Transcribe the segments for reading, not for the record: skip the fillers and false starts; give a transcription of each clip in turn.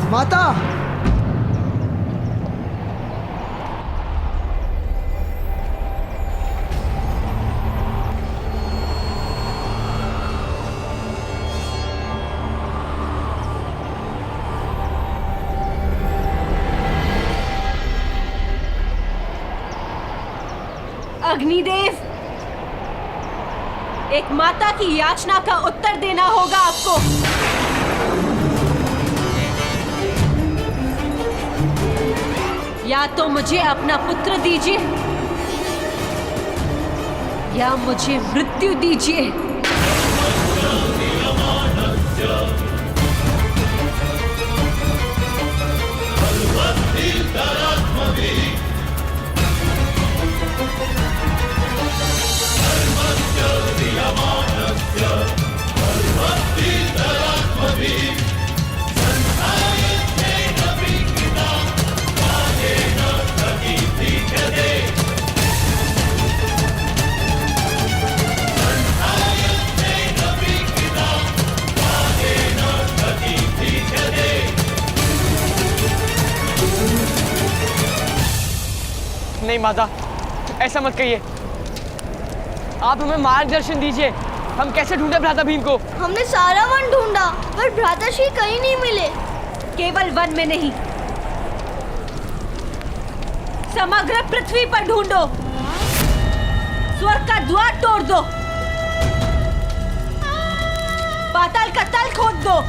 माता, अग्निदेव, एक माता की याचना का उत्तर देना होगा आपको। या तो मुझे अपना पुत्र दीजिए या मुझे मृत्यु दीजिए। नहीं माता, ऐसा मत कहिए। आप हमें मार्गदर्शन दीजिए, हम कैसे ढूंढे भ्राता भीम को? हमने सारा वन ढूंढा पर भ्राताश्री कहीं नहीं मिले। केवल वन में नहीं, समग्र पृथ्वी पर ढूंढो। स्वर्ग का द्वार तोड़ दो, पाताल का तल खोद दो।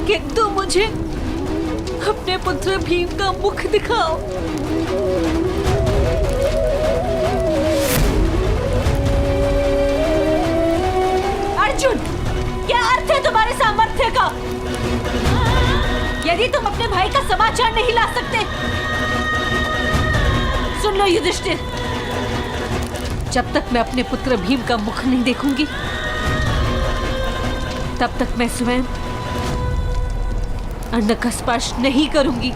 किंतु मुझे अपने पुत्र भीम का मुख दिखाओ। अर्जुन, क्या अर्थ है तुम्हारे सामर्थ्य का? यदि तुम अपने भाई का समाचार नहीं ला सकते, सुन लो युधिष्ठिर, जब तक मैं अपने पुत्र भीम का मुख नहीं देखूंगी, तब तक मैं स्वयं अन्न का स्पर्श नहीं करूंगी।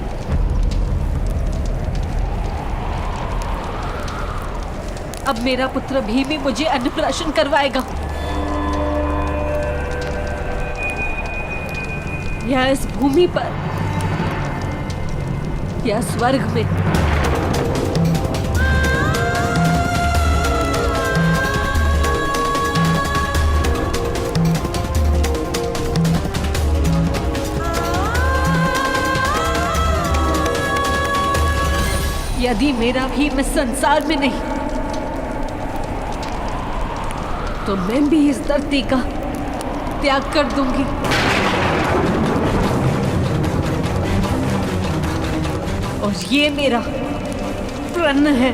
अब मेरा पुत्र भीम ही मुझे अन्नप्राशन करवाएगा, या इस भूमि पर या स्वर्ग में। यदि मेरा भीम इस संसार में नहीं, तो मैं भी इस धरती का त्याग कर दूंगी। और ये मेरा प्रण है।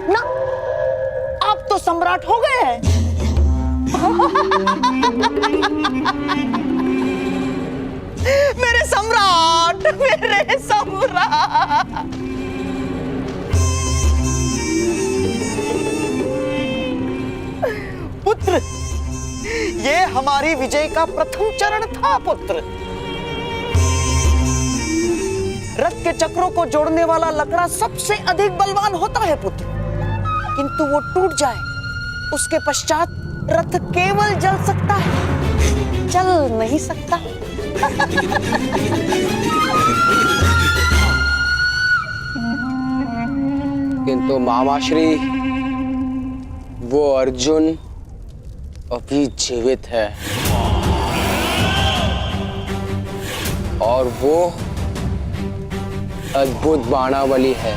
ना, आप तो सम्राट हो गए हैं। मेरे सम्राट, मेरे सम्राट। पुत्र, ये हमारी विजय का प्रथम चरण था पुत्र। रथ के चक्रों को जोड़ने वाला लकड़ा सबसे अधिक बलवान होता है पुत्र, किंतु वो टूट जाए उसके पश्चात रथ केवल जल सकता है, चल नहीं सकता। किंतु मामाश्री, वो अर्जुन अभी जीवित है और वो अद्भुत बाणावली है।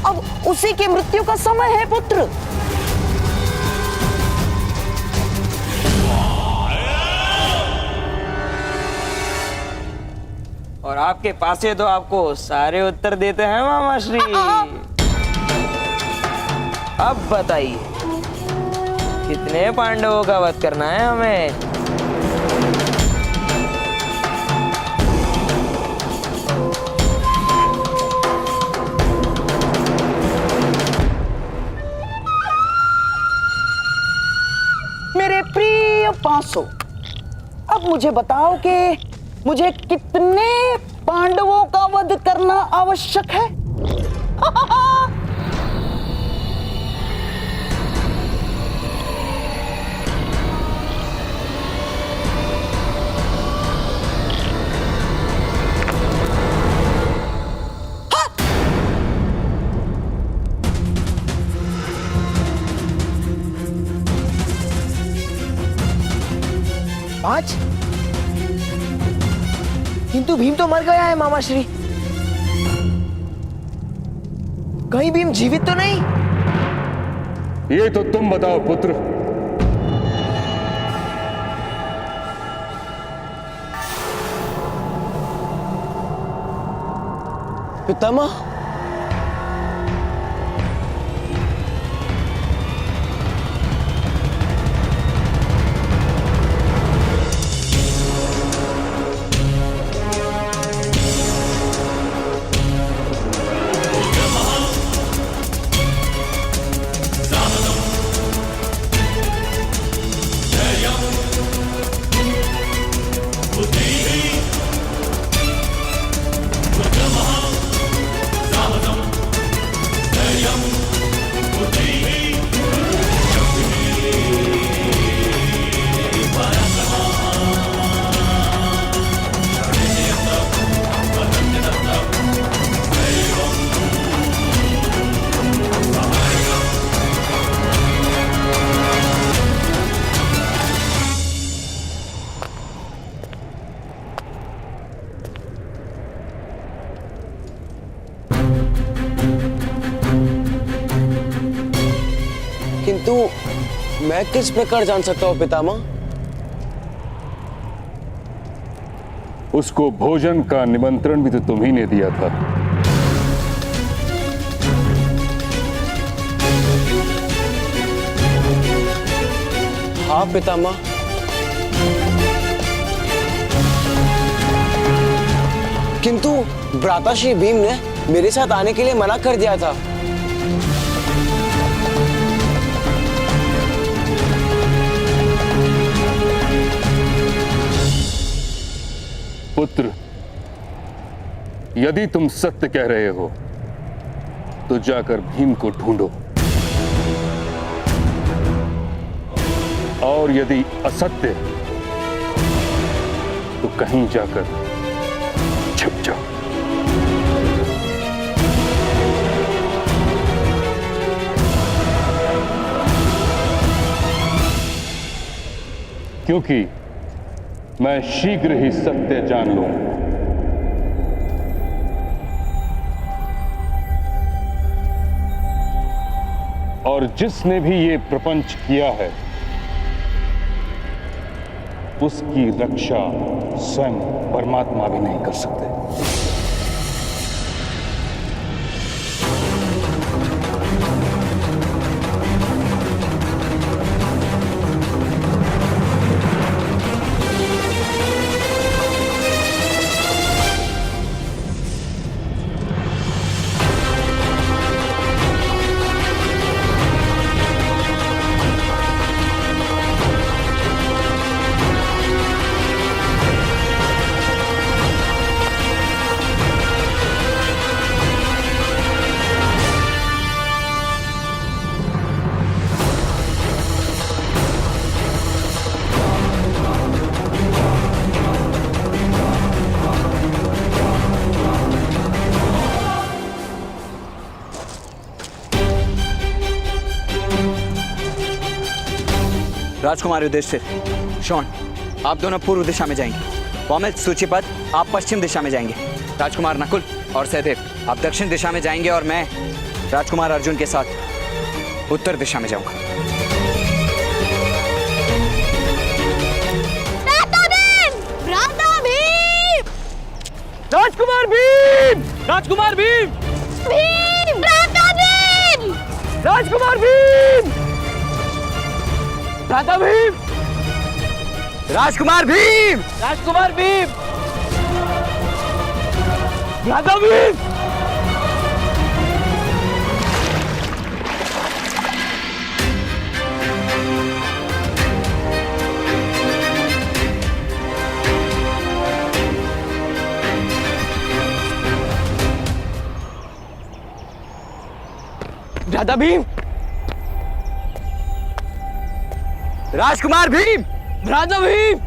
अब उसी की मृत्यु का समय है पुत्र। आपके पास है तो आपको सारे उत्तर देते हैं मामा श्री। अब बताइए कितने पांडवों का वध करना है हमें? मेरे प्रिय पांसो, अब मुझे बताओ कि मुझे कितने पांडवों का वध करना आवश्यक है? पांच? किंतु भीम तो मर गया है मामा श्री। कहीं भीम जीवित तो नहीं? ये तो तुम बताओ पुत्र। पितामह, किंतु मैं किस प्रकार जान सकता हूँ पितामह? उसको भोजन का निमंत्रण भी तो तुम ही ने दिया था। हाँ पितामह, किंतु भ्राताश्री भीम ने मेरे साथ आने के लिए मना कर दिया था। पुत्र, यदि तुम सत्य कह रहे हो तो जाकर भीम को ढूंढो, और यदि असत्य तो कहीं जाकर छिप जाओ। क्योंकि मैं शीघ्र ही सत्य जान लूंगा। और जिसने भी ये प्रपंच किया है उसकी रक्षा स्वयं परमात्मा भी नहीं कर सकते। राजकुमार युधिष्ठिर, शॉन, आप दोनों पूर्व दिशा में जाएंगे। पौमिल, सूचीपद, आप पश्चिम दिशा में जाएंगे। राजकुमार नकुल और सहदेव, आप दक्षिण दिशा में जाएंगे और मैं राजकुमार अर्जुन के साथ उत्तर दिशा में जाऊंगा। भ्राता भीम! राजकुमार राजकुमार भीम, भीम, भ्राता भीम, राजकुमार भीम, भ्राता भीम, राजकुमार भीम, राजकुमार भीम, भ्राता भीम। भ्राता भीम, राजकुमार भीम, भ्राता भीम।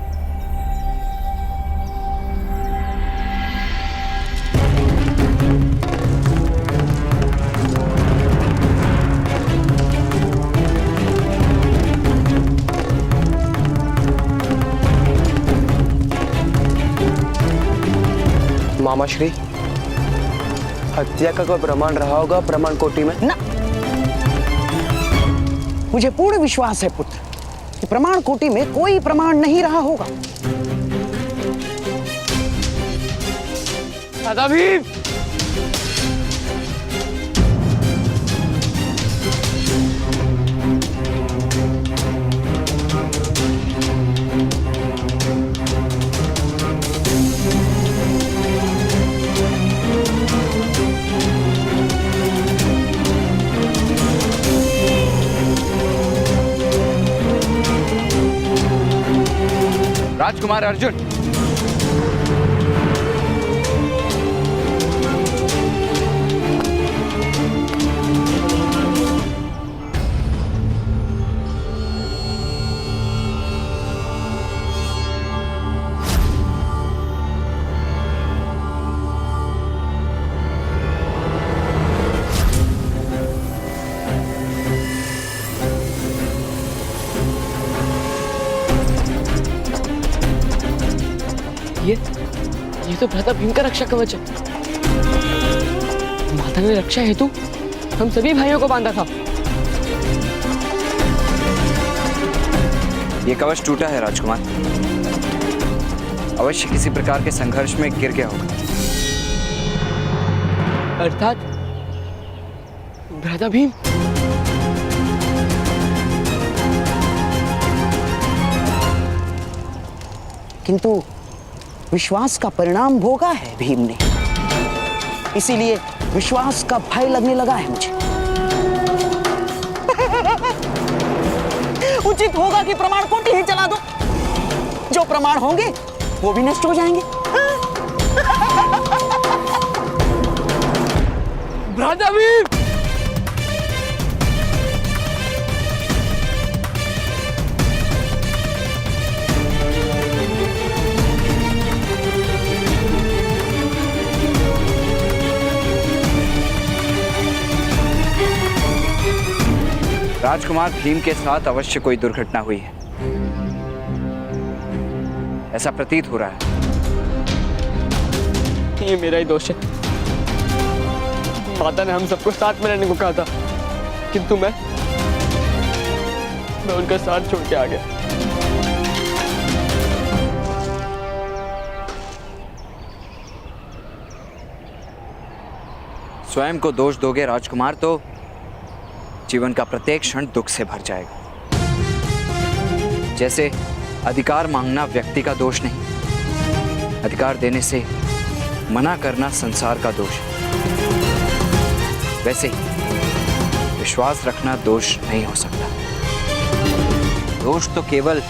मामा श्री, हत्या का कोई प्रमाण रहा होगा प्रमाण कोटि में? ना, मुझे पूर्ण विश्वास है पुत्र कि प्रमाण कोटि में कोई प्रमाण नहीं रहा होगा। भ्राता भीम, राजकुमार अर्जुन, ये तो भ्राता भीम का रक्षा कवच है। माता ने रक्षा हेतु हम सभी भाइयों को बांधा था। ये कवच टूटा है राजकुमार, अवश्य किसी प्रकार के संघर्ष में गिर गया होगा। अर्थात भ्राता भीम, किंतु विश्वास का परिणाम भोगा है भीम ने, इसीलिए विश्वास का भय लगने लगा है मुझे। उचित होगा कि प्रमाण कोटि ही चला दो, जो प्रमाण होंगे वो भी नष्ट हो जाएंगे। भ्राता भीम, राजकुमार भीम के साथ अवश्य कोई दुर्घटना हुई है, ऐसा प्रतीत हो रहा है। ये मेरा ही दोष है। माता ने हम सबको साथ में रहने को कहा था, किंतु मैं उनका साथ छोड़ के आ गया। स्वयं को दोष दोगे राजकुमार तो जीवन का प्रत्येक क्षण दुख से भर जाएगा। जैसे अधिकार मांगना व्यक्ति का दोष नहीं, अधिकार देने से मना करना संसार का दोष है, वैसे ही विश्वास रखना दोष नहीं हो सकता। दोष तो केवल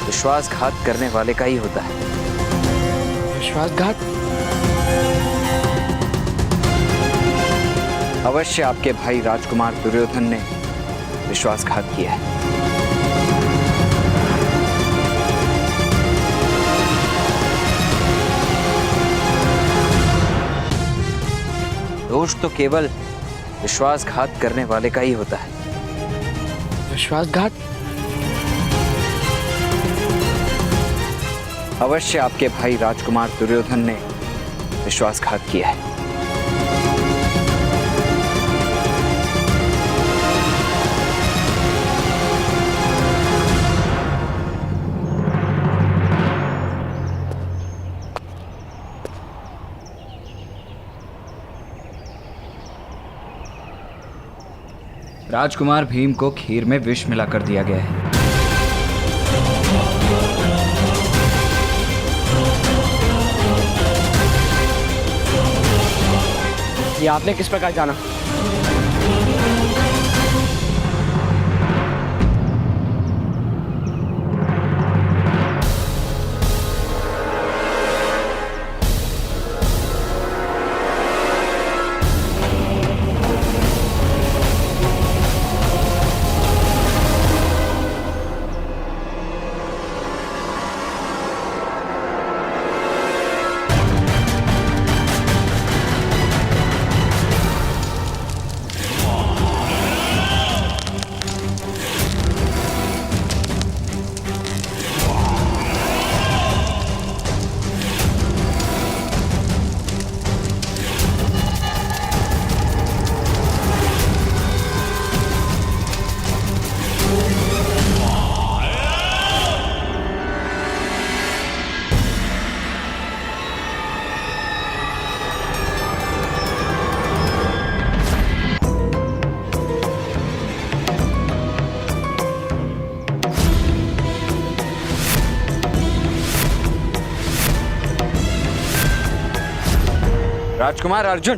विश्वासघात करने वाले का ही होता है। विश्वासघात? अवश्य आपके भाई राजकुमार दुर्योधन ने विश्वासघात किया है। दोष तो केवल विश्वासघात करने वाले का ही होता है। विश्वासघात? अवश्य आपके भाई राजकुमार दुर्योधन ने विश्वासघात किया है। राजकुमार भीम को खीर में विष मिलाकर दिया गया है। ये आपने किस प्रकार जाना? राजकुमार अर्जुन,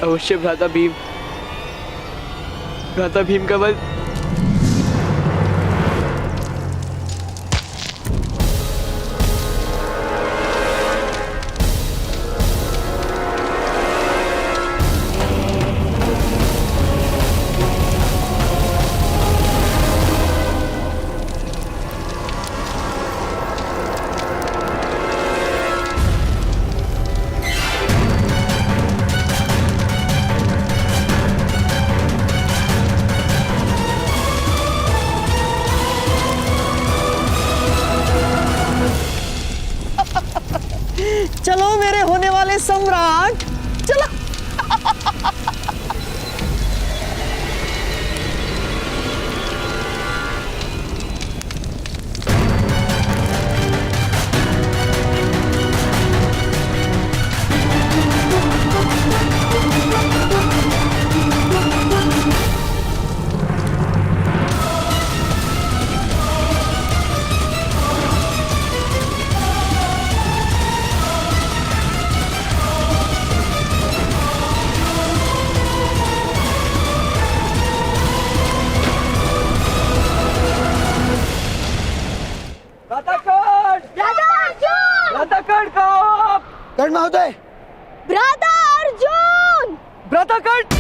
अवश्य भ्राता भीम का वध। चलो मेरे होने वाले सम्राट, चलो। कर्ण महोदय, भ्राता अर्जुन! भ्राता कर्ण!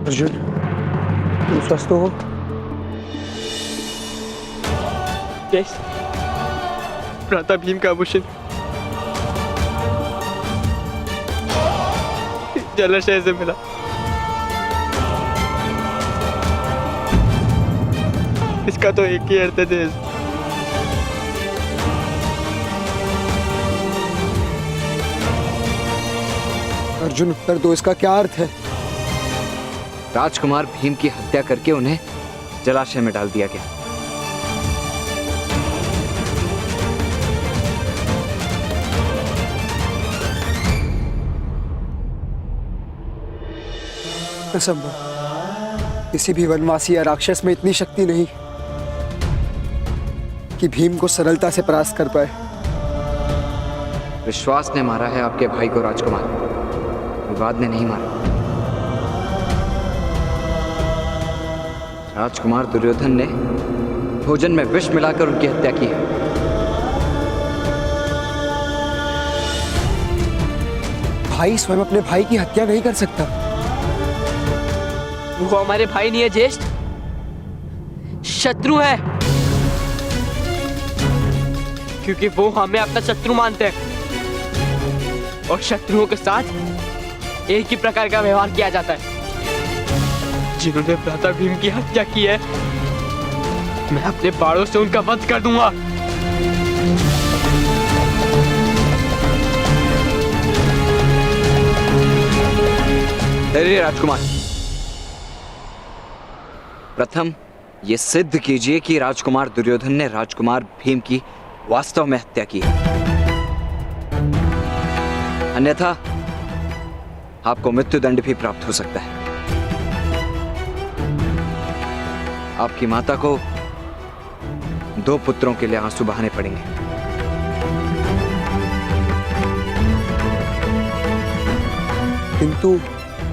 अर्जुन, तुम स्वस्थ हो? यस, भ्राता भीम का आभूषण जलाशय से मिला। इसका तो एक ही अर्थ है तेज। अर्जुन, उत्तर दो, इसका क्या अर्थ है? राजकुमार भीम की हत्या करके उन्हें जलाशय में डाल दिया गया। असंभव। किसी भी वनवासी या राक्षस में इतनी शक्ति नहीं कि भीम को सरलता से परास्त कर पाए। विश्वास ने मारा है आपके भाई को राजकुमार, विवाद ने नहीं मारा। राजकुमार दुर्योधन ने भोजन में विष मिलाकर उनकी हत्या की है। भाई स्वयं अपने भाई की हत्या नहीं कर सकता। वो हमारे भाई नहीं है ज्येष्ठ, शत्रु है। क्योंकि वो हमें अपना शत्रु मानते हैं और शत्रुओं के साथ एक ही प्रकार का व्यवहार किया जाता है। जिन्होंने भ्राता भीम की हत्या की है, मैं अपने बाणों से उनका वध कर दूंगा। धैर्य राजकुमार, प्रथम ये सिद्ध कीजिए कि राजकुमार दुर्योधन ने राजकुमार भीम की वास्तव में हत्या की है, अन्यथा आपको मृत्युदंड भी प्राप्त हो सकता है। आपकी माता को 2 पुत्रों के लिए आंसू बहाने पड़ेंगे। किंतु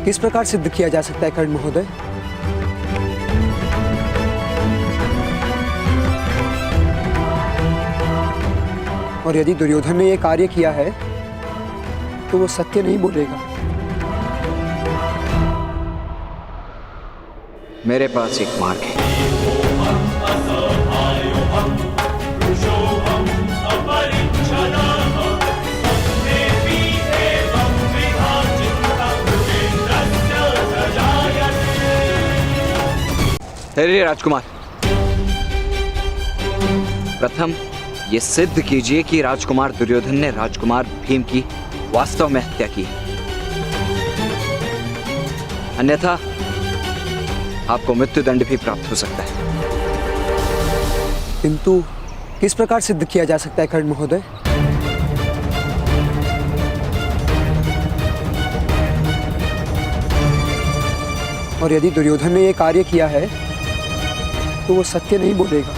किस प्रकार सिद्ध किया जा सकता है कर्ण महोदय? और यदि दुर्योधन ने यह कार्य किया है तो वो सत्य नहीं बोलेगा। मेरे पास एक मार्ग है। धैर्य राजकुमार, प्रथम ये सिद्ध कीजिए कि राजकुमार दुर्योधन ने राजकुमार भीम की वास्तव में हत्या की, अन्यथा आपको मृत्युदंड भी प्राप्त हो सकता है। किंतु किस प्रकार सिद्ध किया जा सकता है कर्ण महोदय? और यदि दुर्योधन ने यह कार्य किया है तो वो सत्य नहीं बोलेगा।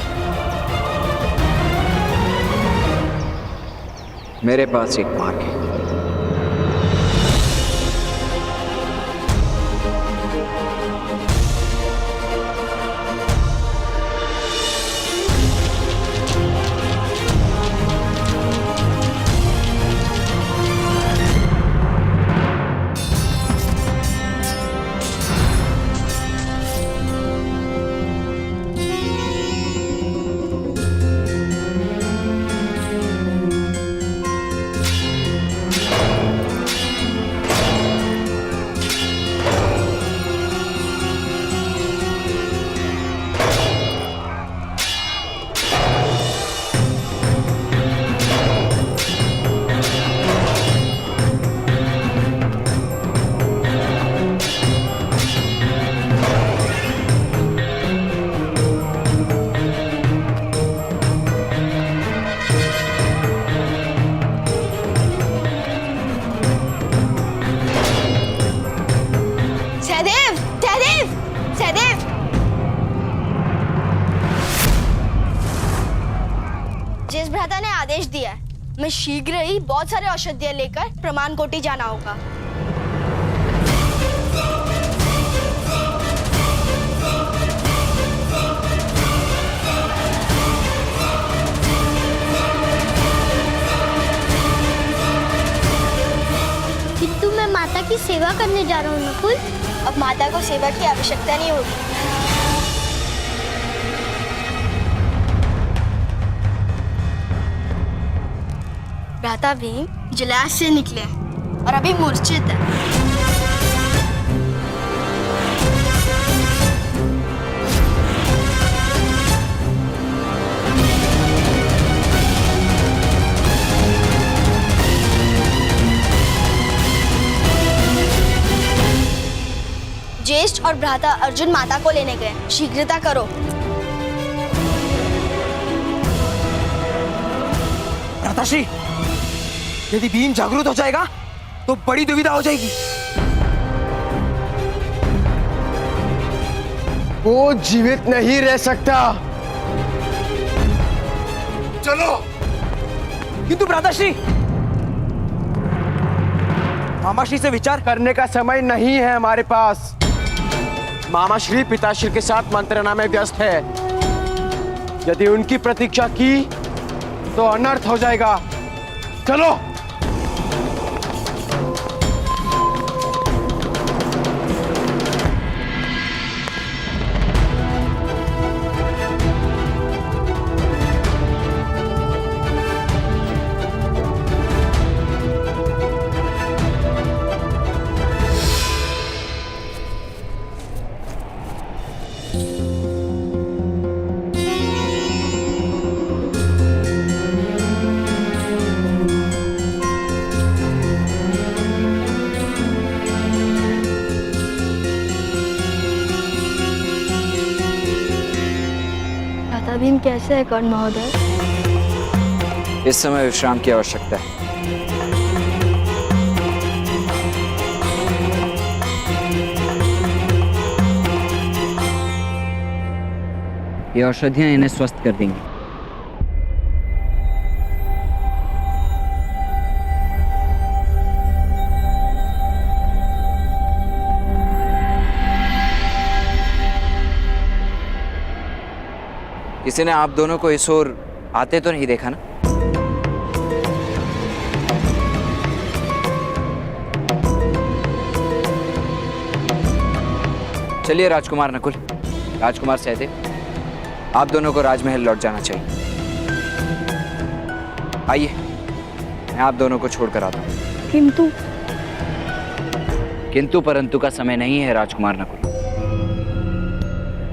मेरे पास एक मार्ग है। जिस भ्राता ने आदेश दिया है, मैं शीघ्र ही बहुत सारे औषधियां लेकर प्रमाण कोटि जाना होगा। किंतु मैं माता की सेवा करने जा रहा हूँ नकुल। अब माता को सेवा की आवश्यकता नहीं होगी। भ्राता भीम जलाशय से निकले और अभी मूर्छित है। ज्येष्ठ और भ्राता अर्जुन माता को लेने गए। शीघ्रता करो। भ्राताश्री, यदि भीम जागरूक हो जाएगा तो बड़ी दुविधा हो जाएगी। वो जीवित नहीं रह सकता। चलो। किंतु भ्राताश्री, मामाश्री से विचार करने का समय नहीं है हमारे पास। मामाश्री पिताश्री के साथ मंत्रणा में व्यस्त है। यदि उनकी प्रतीक्षा की तो अनर्थ हो जाएगा। चलो। भ्राता भीम कैसे है कर्ण महोदय? इस समय विश्राम की आवश्यकता है। ये औषधियां इन्हें स्वस्थ कर देंगी। किसी ने आप दोनों को इस ओर आते तो नहीं देखा ना? चलिए राजकुमार नकुल, राजकुमार सहदेव, आप दोनों को राजमहल लौट जाना चाहिए। आइए, मैं आप दोनों को छोड़कर आता हूं। किंतु परंतु का समय नहीं है राजकुमार नकुल।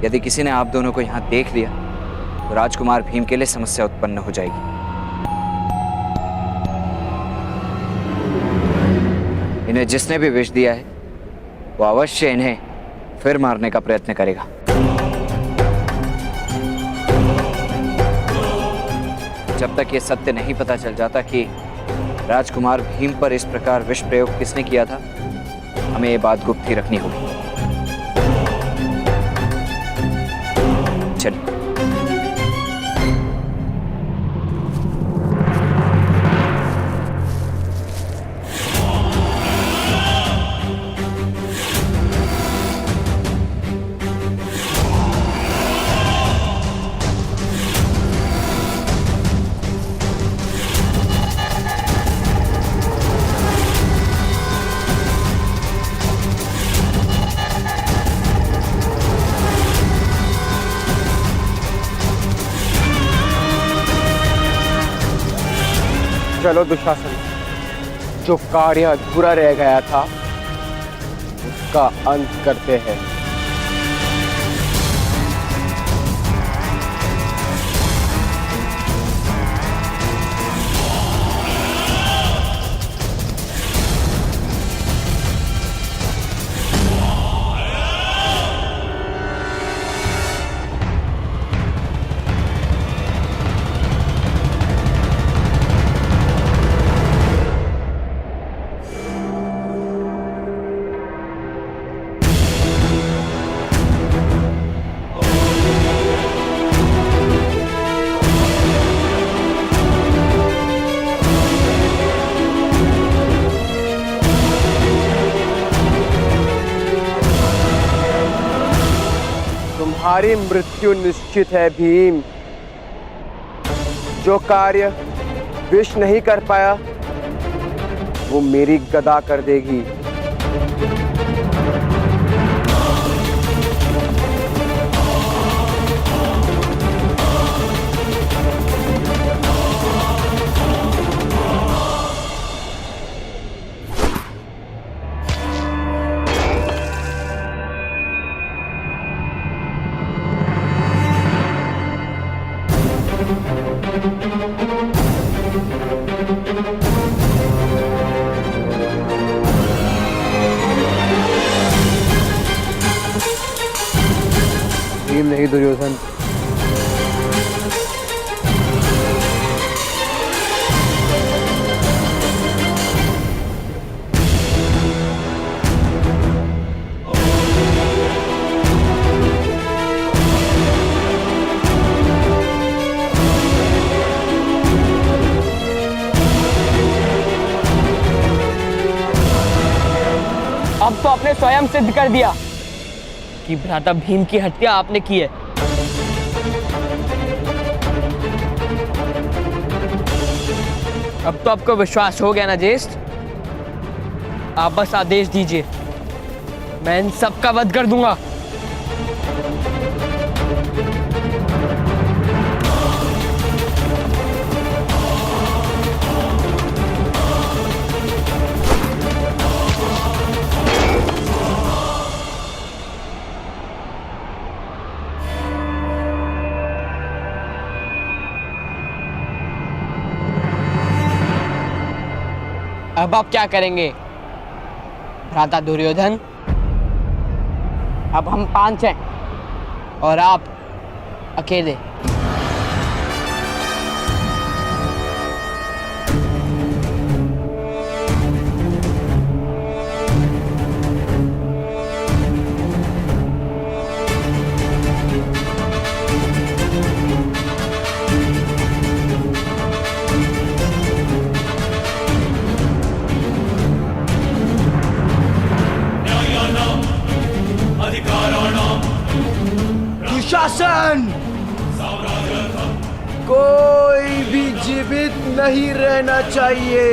यदि किसी ने आप दोनों को यहां देख लिया तो राजकुमार भीम के लिए समस्या उत्पन्न हो जाएगी। इन्हें जिसने भी विष दिया है वो अवश्य इन्हें फिर मारने का प्रयत्न करेगा। जब तक ये सत्य नहीं पता चल जाता कि राजकुमार भीम पर इस प्रकार विष प्रयोग किसने किया था, हमें ये बात गुप्त ही रखनी होगी। चलिए। चलो दुशासन, जो कार्य अधूरा रह गया था उसका अंत करते हैं। तुम्हारी मृत्यु निश्चित है भीम। जो कार्य विष नहीं कर पाया वो मेरी गदा कर देगी। भीम नहीं दुर्योधन। अब तो आपने स्वयं सिद्ध कर दिया कि भ्राता भीम की हत्या आपने की है। अब तो आपको विश्वास हो गया ना ज्येष्ठ? आप बस आदेश दीजिए, मैं इन सब का वध कर दूंगा। अब आप क्या करेंगे भ्राता दुर्योधन? अब हम 5 हैं और आप अकेले। दुशासन, कोई भी जीवित नहीं रहना चाहिए।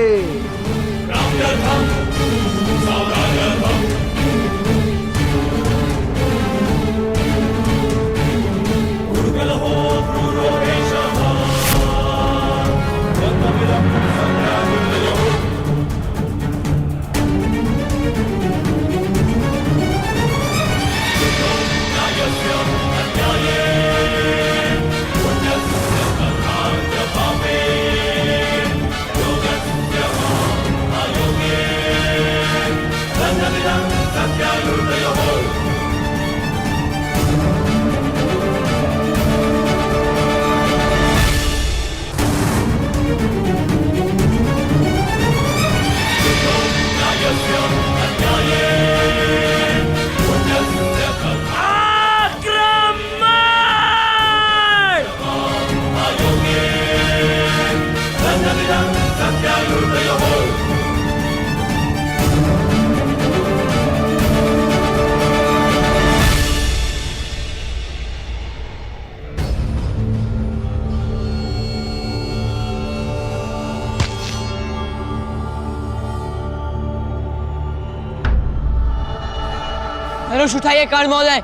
धनुष उठाइए कर्ण महोदय,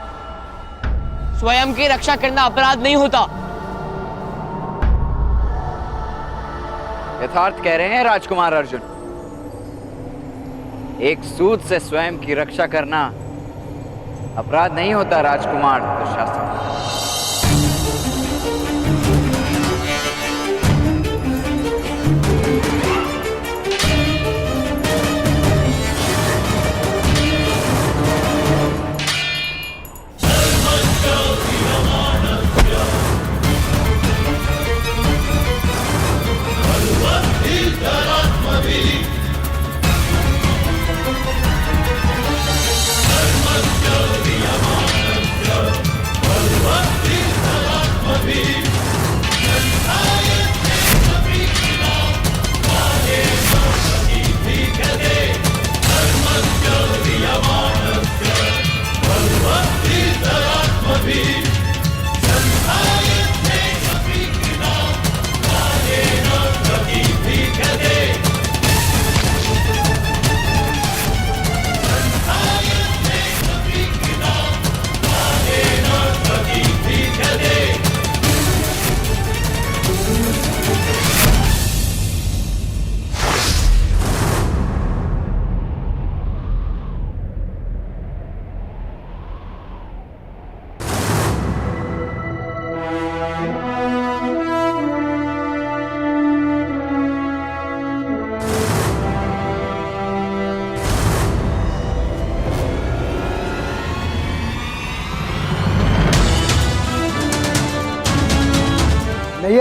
स्वयं की रक्षा करना अपराध नहीं होता। यथार्थ कह रहे हैं राजकुमार अर्जुन। एक सूद से स्वयं की रक्षा करना अपराध नहीं होता राजकुमार दुशासन। What?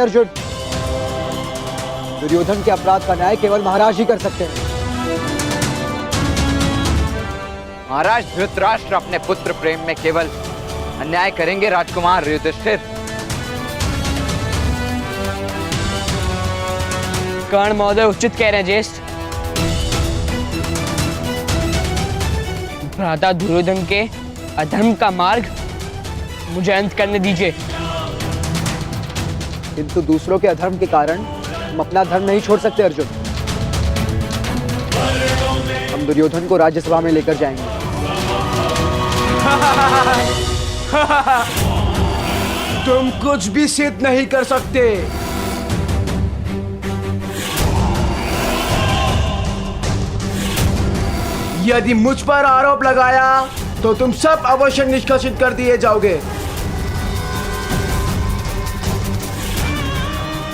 अर्जुन, दुर्योधन के अपराध का न्याय केवल महाराज ही कर सकते हैं। महाराज धृतराष्ट्र अपने पुत्र प्रेम में केवल अन्याय करेंगे राजकुमार युधिष्ठिर। कर्ण महोदय उचित कह रहे हैं ज्येष्ठ। भ्राता दुर्योधन के अधर्म का मार्ग मुझे अंत करने दीजिए। किंतु दूसरों के अधर्म के कारण हम अपना धर्म नहीं छोड़ सकते अर्जुन। हम दुर्योधन को राज्यसभा में लेकर जाएंगे। तुम कुछ भी सिद्ध नहीं कर सकते। यदि मुझ पर आरोप लगाया तो तुम सब अवश्य निष्कासित कर दिए जाओगे।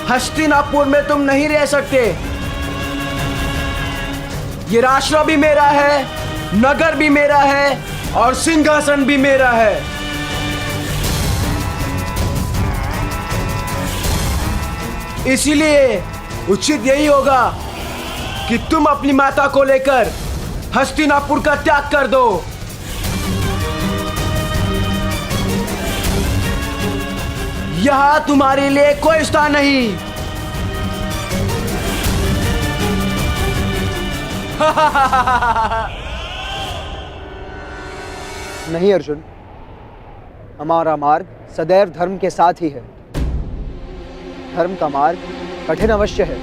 हस्तिनापुर में तुम नहीं रह सकते। ये राष्ट्र भी मेरा है, नगर भी मेरा है और सिंहासन भी मेरा है। इसीलिए उचित यही होगा कि तुम अपनी माता को लेकर हस्तिनापुर का त्याग कर दो। यहां तुम्हारे लिए कोई स्थान नहीं। नहीं अर्जुन, हमारा मार्ग सदैव धर्म के साथ ही है। धर्म का मार्ग कठिन अवश्य है,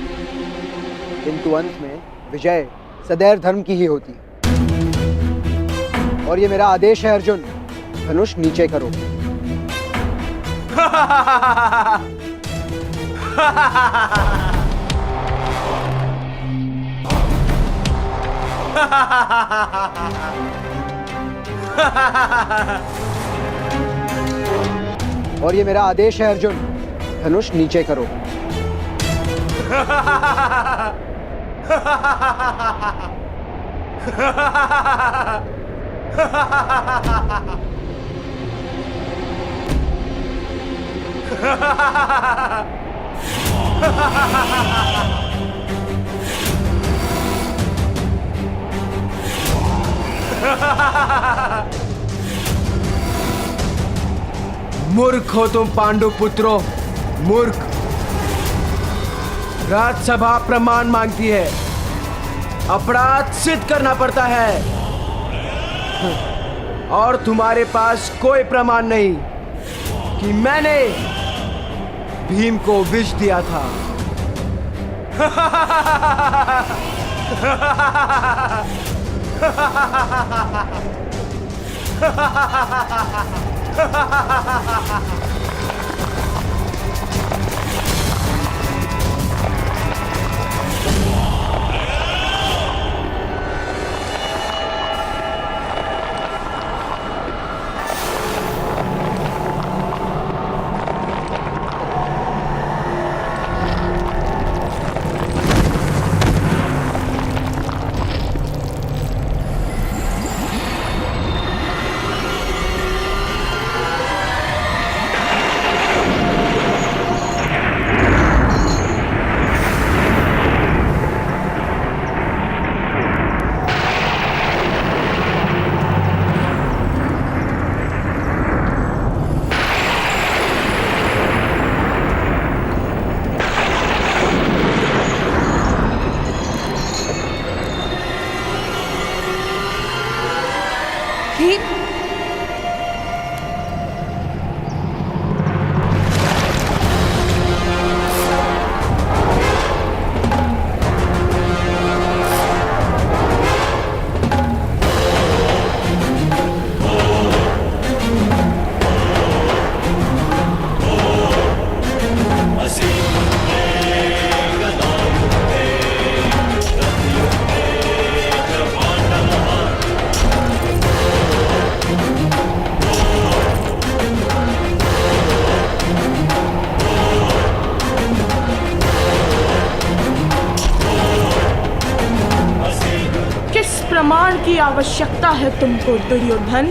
किंतु अंत में विजय सदैव धर्म की ही होती है। और ये मेरा आदेश है अर्जुन, धनुष नीचे करो। और ये मेरा आदेश है अर्जुन, धनुष नीचे करो। मूर्ख हो तुम पांडु पुत्रों, मूर्ख। राज्यसभा प्रमाण मांगती है, अपराध सिद्ध करना पड़ता है और तुम्हारे पास कोई प्रमाण नहीं कि मैंने भीम को विष दिया था। प्रमाण की आवश्यकता है तुमको दुर्योधन?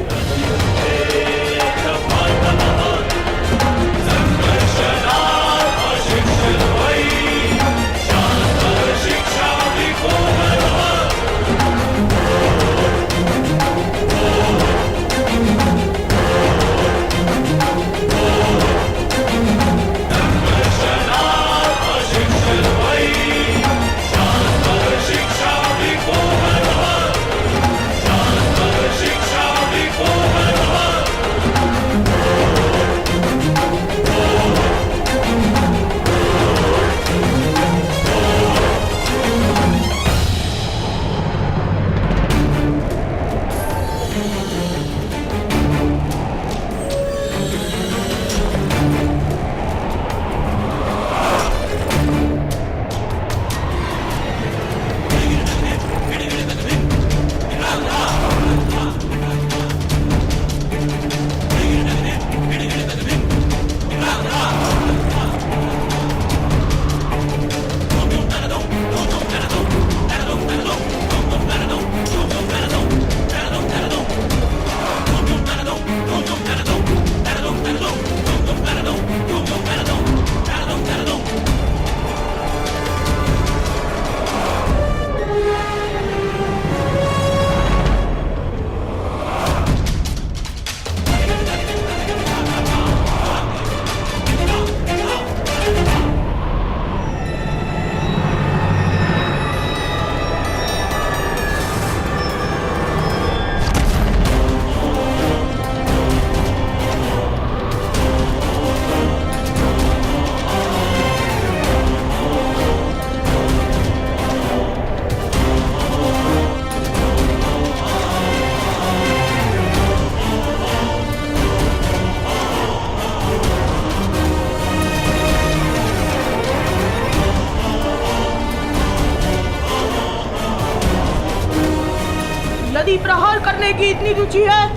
यदि प्रहार करने की इतनी रुचि है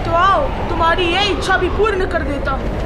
तो आओ, तुम्हारी ये इच्छा भी पूर्ण कर देता हूँ।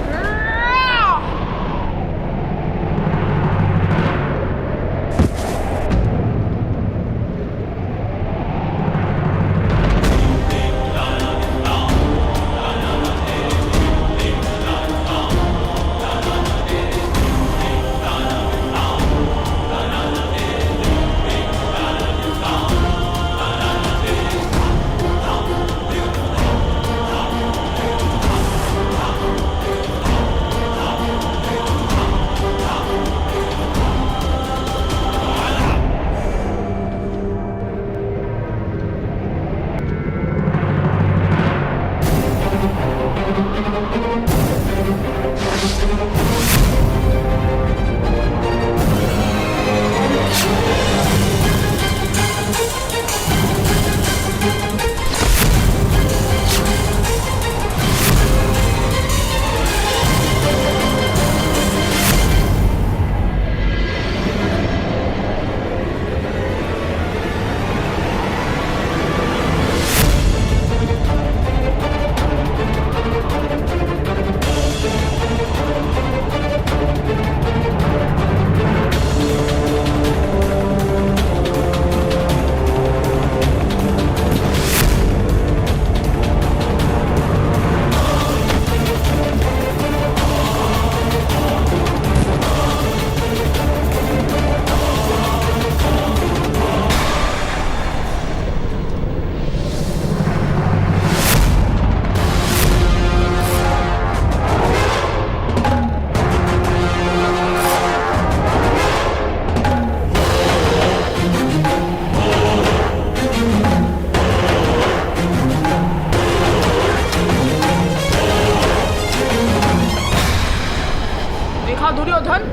दुर्योधन,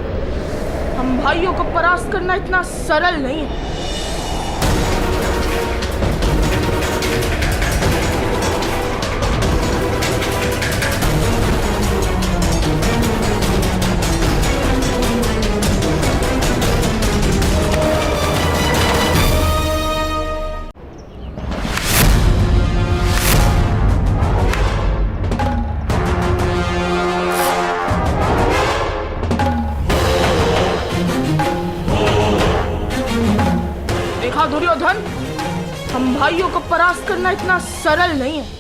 हम भाइयों को परास्त करना इतना सरल नहीं है। दुर्योधन, हम भाइयों को परास्त करना इतना सरल नहीं है।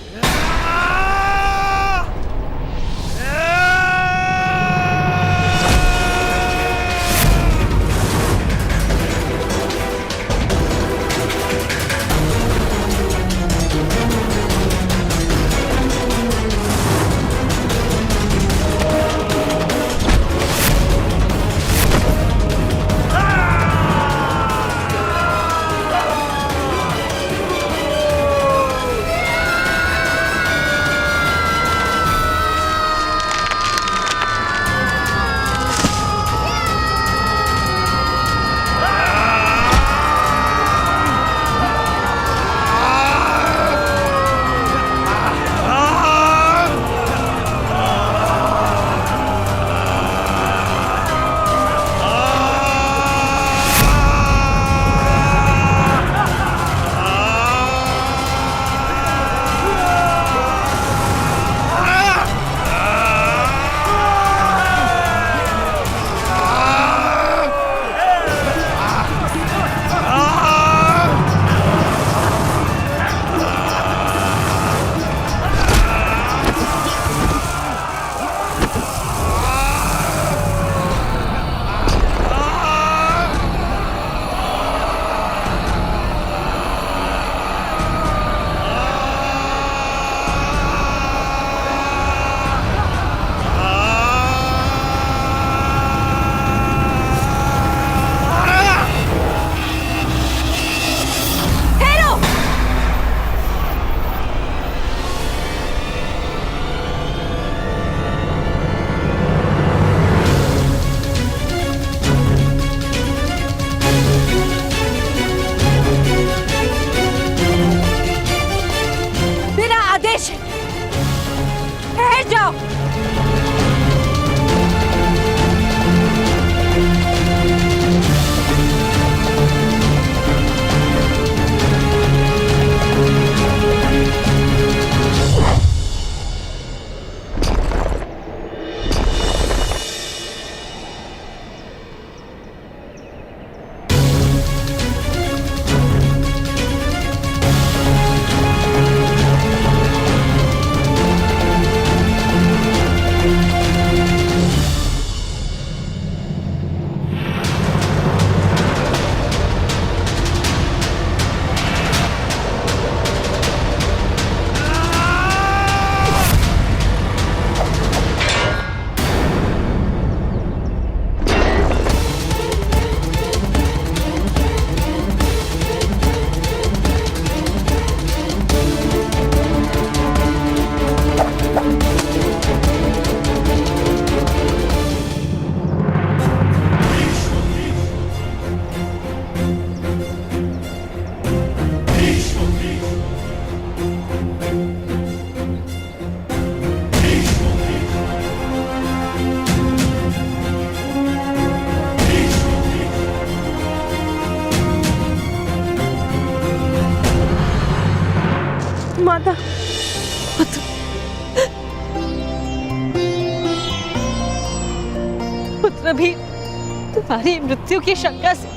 तुम्हारी मृत्यु की शंका से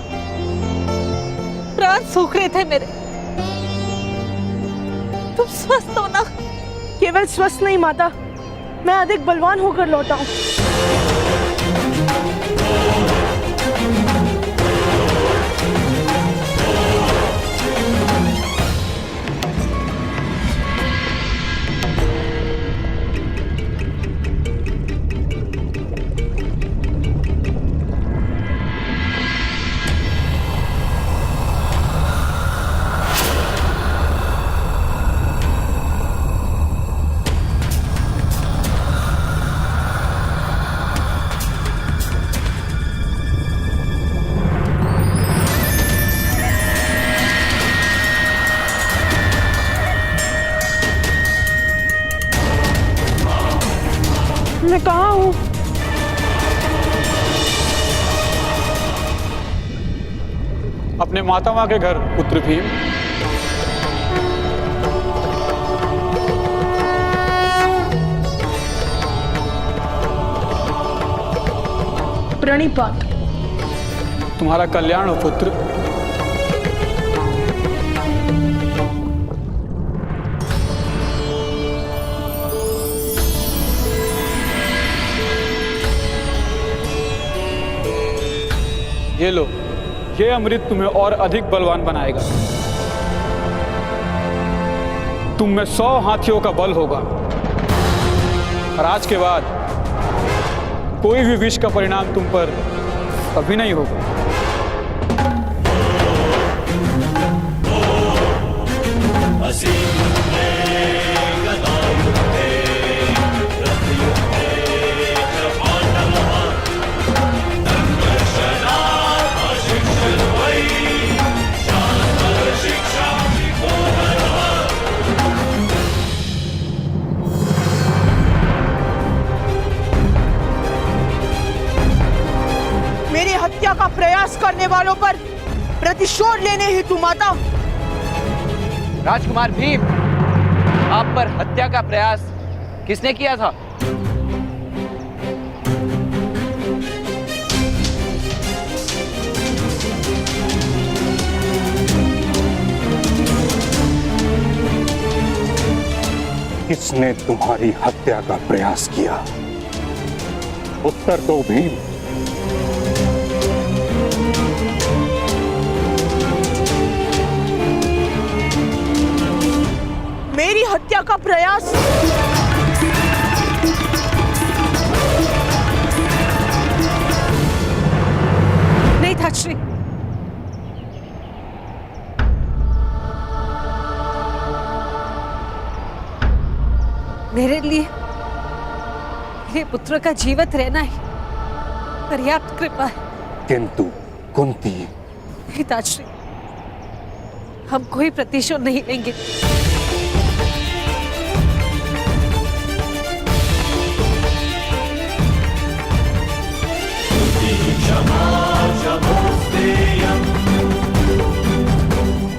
प्राण सूख रहे थे मेरे। तुम स्वस्थ हो ना? केवल स्वस्थ नहीं माता, मैं अधिक बलवान होकर लौटा हूँ। मैं कहाँ हूँ? अपने मातामह के घर पुत्र भीम। प्रणिपात। तुम्हारा कल्याण हो पुत्र। ये लो, ये अमृत तुम्हें और अधिक बलवान बनाएगा। तुम में 100 हाथियों का बल होगा और आज के बाद कोई भी विष का परिणाम तुम पर कभी नहीं होगा। मेरी हत्या का प्रयास करने वालों पर प्रतिशोध लेने हेतु माता। राजकुमार भीम, आप पर हत्या का प्रयास किसने किया था? किसने तुम्हारी हत्या का प्रयास किया? उत्तर दो भीम। मेरी हत्या का प्रयास नहीं था श्री। मेरे लिए मेरे पुत्र का जीवित रहना ही पर्याप्त कृपा है। किंतु कुंती, पिताश्री, हम कोई प्रतिशोध नहीं लेंगे।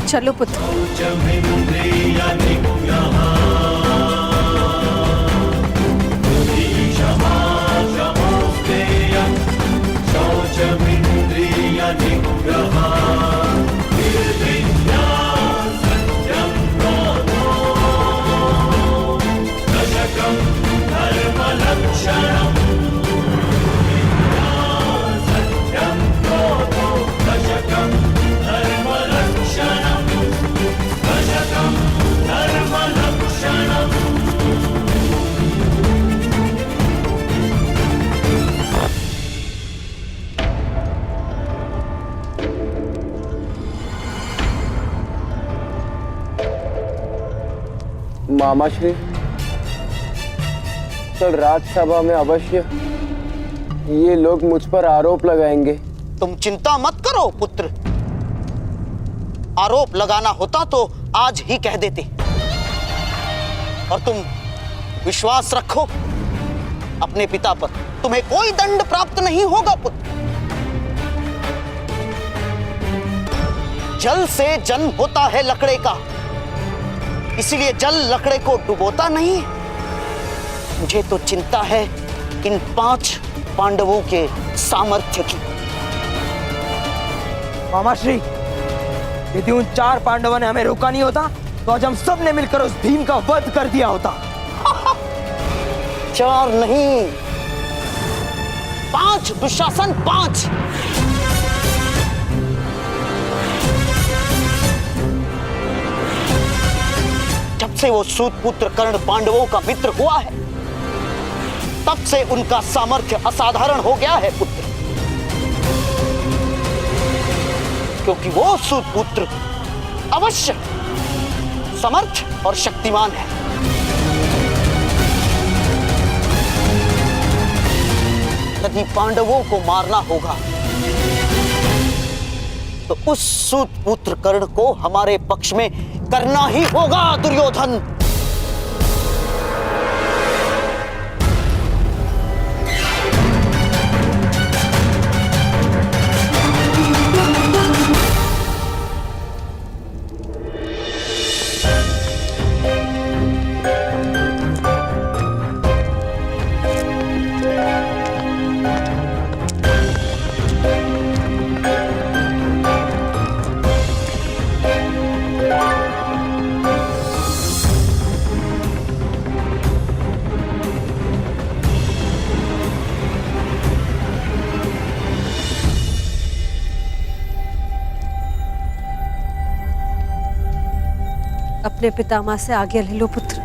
चलो पुत्र। मामाश्री, कल राज्यसभा में अवश्य ये लोग मुझ पर आरोप लगाएंगे। तुम चिंता मत करो पुत्र, आरोप लगाना होता तो आज ही कह देते। और तुम विश्वास रखो अपने पिता पर, तुम्हें कोई दंड प्राप्त नहीं होगा पुत्र। जल से जन्म होता है लकड़े का, इसीलिए जल लकड़े को डुबोता नहीं। मुझे तो चिंता है इन 5 पांडवों के सामर्थ्य की। मामाश्री, यदि उन 4 पांडवों ने हमें रोका नहीं होता तो आज हम सब ने मिलकर उस भीम का वध कर दिया होता। 4 नहीं, 5 दुशासन, 5। जब से वो सूत पुत्र कर्ण पांडवों का मित्र हुआ है, तब से उनका सामर्थ्य असाधारण हो गया है पुत्र। क्योंकि वो सूत पुत्र अवश्य समर्थ और शक्तिमान है। यदि पांडवों को मारना होगा तो उस सूत पुत्र कर्ण को हमारे पक्ष में करना ही होगा दुर्योधन। अपने पितामह से आज्ञा ले लो पुत्र।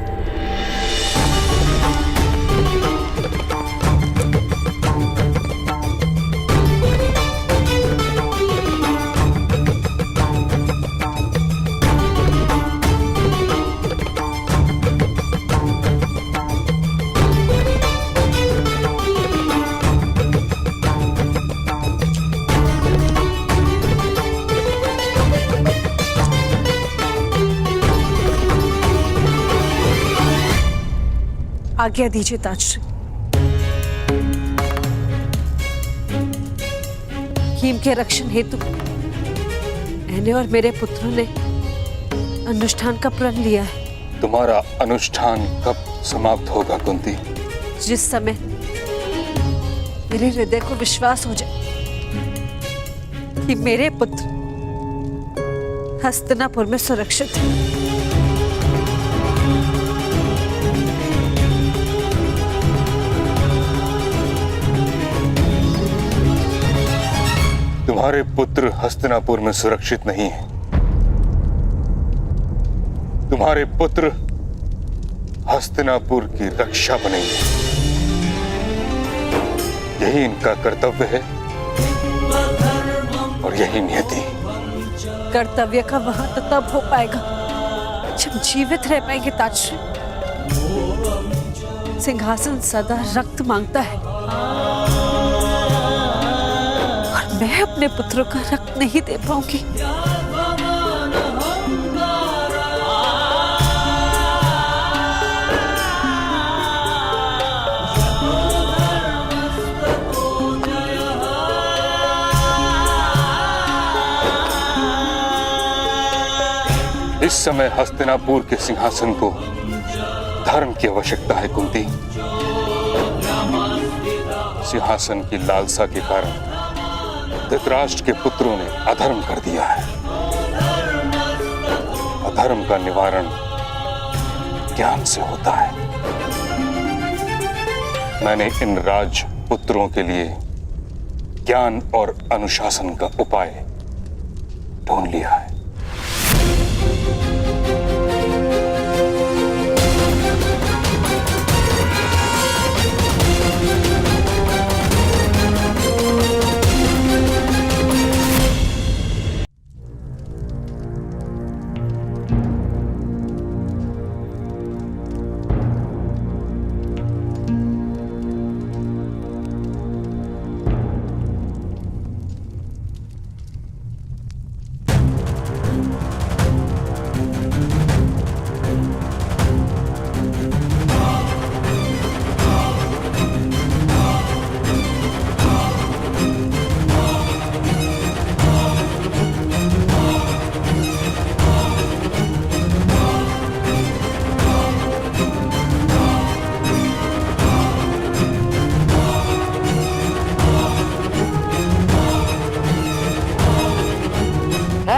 आज्ञा दीजिए ताजश्री। भीम के रक्षण हेतु मैंने और मेरे पुत्रों ने अनुष्ठान का प्रण लिया है। तुम्हारा अनुष्ठान कब समाप्त होगा कुंती? जिस समय मेरे हृदय को विश्वास हो जाए कि मेरे पुत्र हस्तिनापुर में सुरक्षित है। तुम्हारे पुत्र हस्तिनापुर में सुरक्षित नहीं है। तुम्हारे पुत्र हस्तिनापुर की रक्षा बनेंगे। यही इनका कर्तव्य है और यही नियति। कर्तव्य का वहां तो तब हो पाएगा जब जीवित रह पाएंगे ताजश्री। सिंहासन सदा रक्त मांगता है और मैं अपने पुत्रों का रक्त नहीं दे पाऊंगी। इस समय हस्तिनापुर के सिंहासन को धर्म की आवश्यकता है कुंती। सिंहासन की लालसा के कारण धृतराष्ट्र के पुत्रों ने अधर्म कर दिया है। अधर्म का निवारण ज्ञान से होता है। मैंने इन राजपुत्रों के लिए ज्ञान और अनुशासन का उपाय ढूंढ लिया है।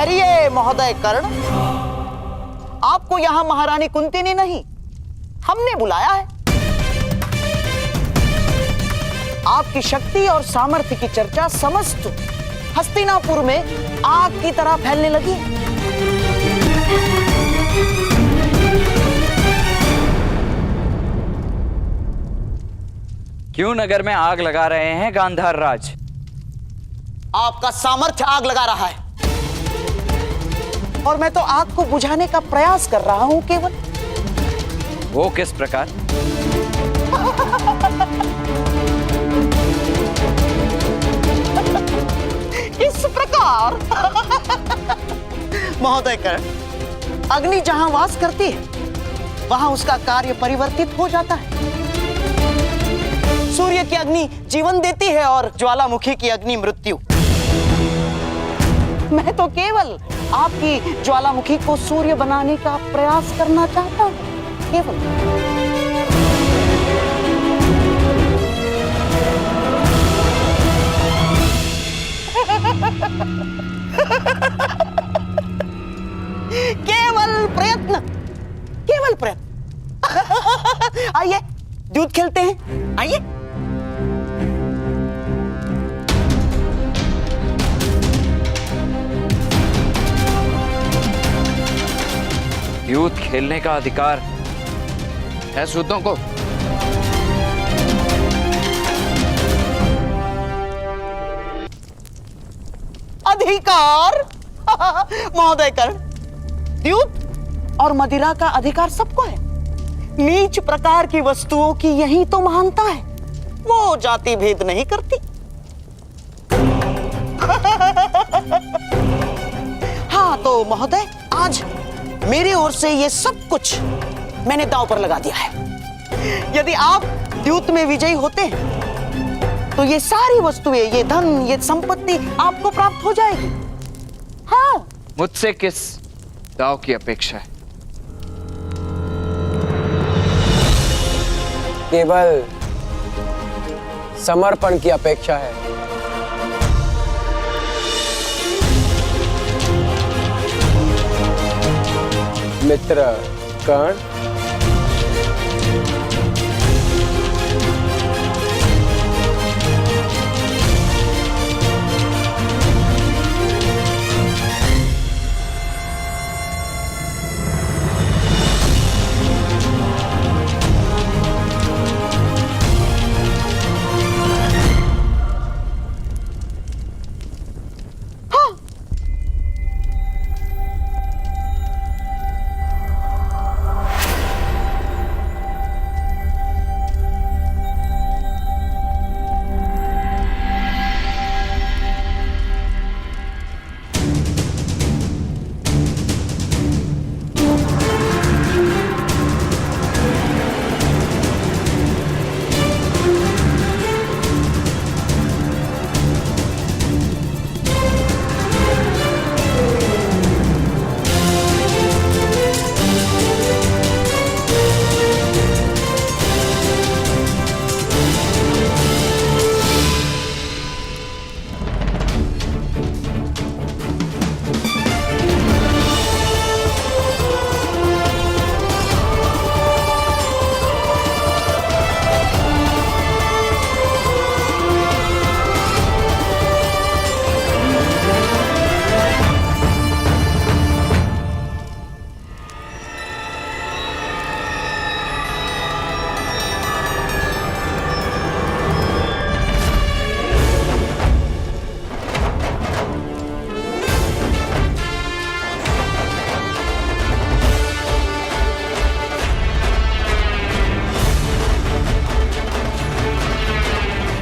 ठहरिए महोदय कर्ण, आपको यहाँ महारानी कुंती ने नहीं, हमने बुलाया है। आपकी शक्ति और सामर्थ्य की चर्चा समस्त हस्तिनापुर में आग की तरह फैलने लगी। क्यों नगर में आग लगा रहे हैं गांधार राज? आपका सामर्थ्य आग लगा रहा है और मैं तो आग को बुझाने का प्रयास कर रहा हूं केवल। वो किस प्रकार? इस प्रकार महोदय कर्ण, अग्नि जहां वास करती है वहां उसका कार्य परिवर्तित हो जाता है। सूर्य की अग्नि जीवन देती है और ज्वालामुखी की अग्नि मृत्यु। मैं तो केवल आपकी ज्वालामुखी को सूर्य बनाने का प्रयास करना चाहता हूं, केवल। केवल प्रयत्न, केवल प्रयत्न। आइए दूध खेलते हैं, आइए। युद्ध खेलने का अधिकार है सूतों को। अधिकार महोदय कर्ण, द्यूत और मदिरा का अधिकार सबको है। नीच प्रकार की वस्तुओं की यही तो महानता है, वो जाति भेद नहीं करती। हाँ तो महोदय, आज मेरी ओर से ये सब कुछ मैंने दांव पर लगा दिया है। यदि आप द्यूत में विजयी होते हैं तो ये सारी वस्तुएं, ये धन, ये संपत्ति आपको प्राप्त हो जाएगी। हाँ, मुझसे किस दांव की अपेक्षा है? केवल समर्पण की अपेक्षा है। मित्र कर्ण,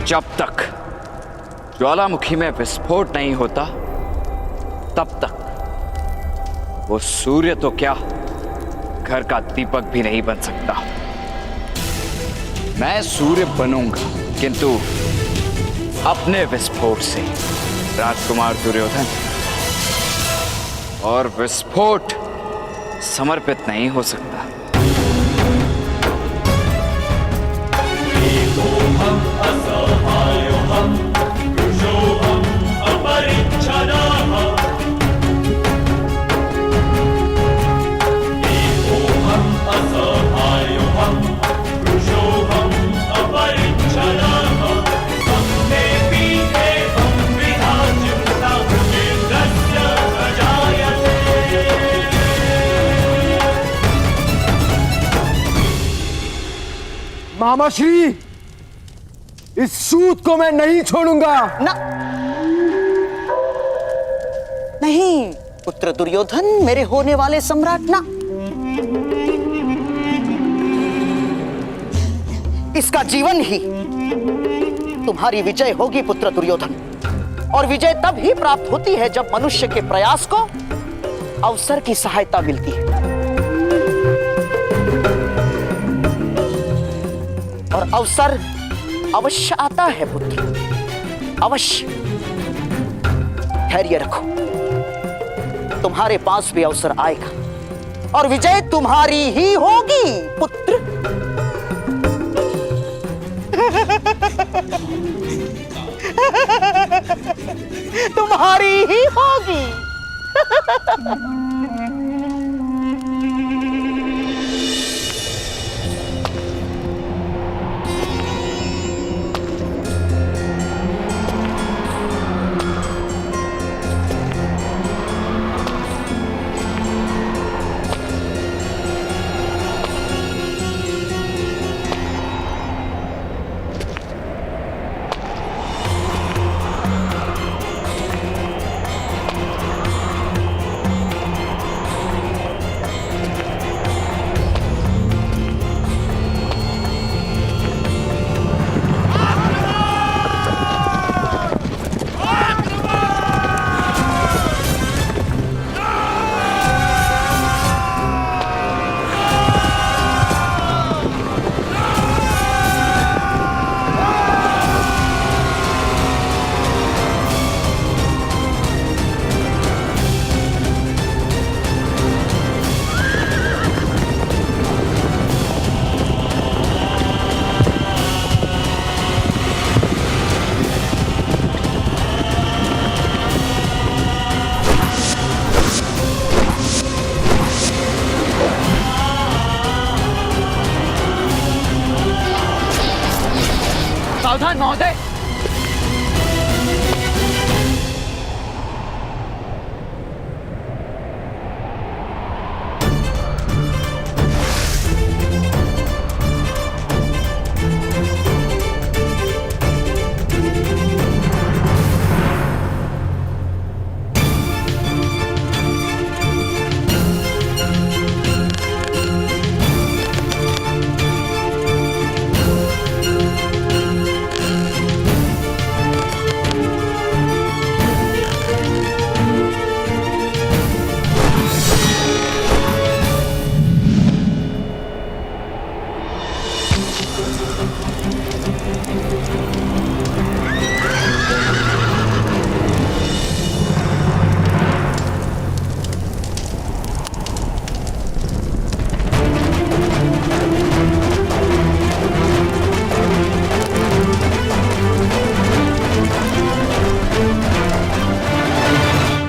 जब तक ज्वालामुखी में विस्फोट नहीं होता तब तक वो सूर्य तो क्या, घर का दीपक भी नहीं बन सकता। मैं सूर्य बनूंगा, किंतु अपने विस्फोट से, राजकुमार दुर्योधन। और विस्फोट समर्पित नहीं हो सकता। मामाश्री, इस सूत को मैं नहीं छोड़ूंगा। ना, नहीं पुत्र दुर्योधन, मेरे होने वाले सम्राट, ना। इसका जीवन ही तुम्हारी विजय होगी पुत्र दुर्योधन। और विजय तब ही प्राप्त होती है जब मनुष्य के प्रयास को अवसर की सहायता मिलती है। और अवसर अवश्य आता है पुत्र, अवश्य। धैर्य रखो, तुम्हारे पास भी अवसर आएगा और विजय तुम्हारी ही होगी पुत्र। तुम्हारी ही होगी। सावधान महोदय।